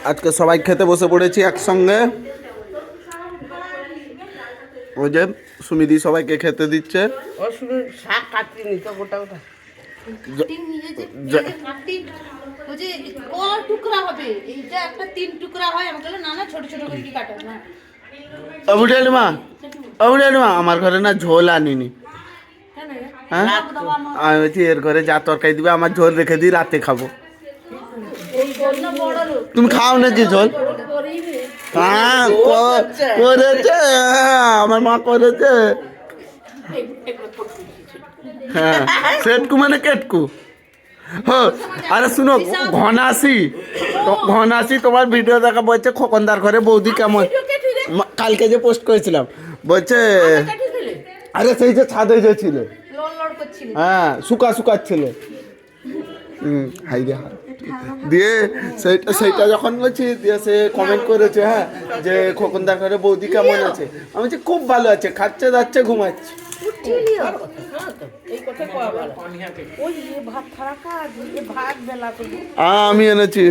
আজকে সবাই খেতে বসে পড়েছি একসঙ্গে। ওই যে সুমিদি সবাইকে খেতে দিচ্ছে। শাক কাটতে নি তো গোটা গোটা টুকরা হবে, এইটা একটা 3 টুকরা হয়। আমি বললাম না না, ছোট ছোট করে কি কাটো না। মা আমার ঘরে না ঝোল আনিনি। হ্যাঁ আমি বলছি এর ঘরে যা তরকারি দিবে আমার ঝোল রেখে দিই, রাতে খাবো। তুমি খাও নাকি ঝোল? হ্যাঁ করেছে, আমার মা করেছে। হ্যাঁ সেটকু মানে কেটকু। আরে শুনো, ঘনাসি তোমার ভিডিও দেখা বলছে খোকনদার ঘরে বৌদি কেমন। কালকে যে পোস্ট করেছিলাম বলছে, আরে সেই যে ছাদে যে ছিল, হ্যাঁ শুকাচ্ছিল। হাই রে দিয়ে সেইটা যখন বলছি দিয়ে সে কমেন্ট করেছে, হ্যাঁ যে খোকনদার ঘরে বৌদি কেমন আছে। আমি বলছি খুব ভালো আছে, খাচ্ছে যাচ্ছে ঘুমাচ্ছে। আমি এনেছি।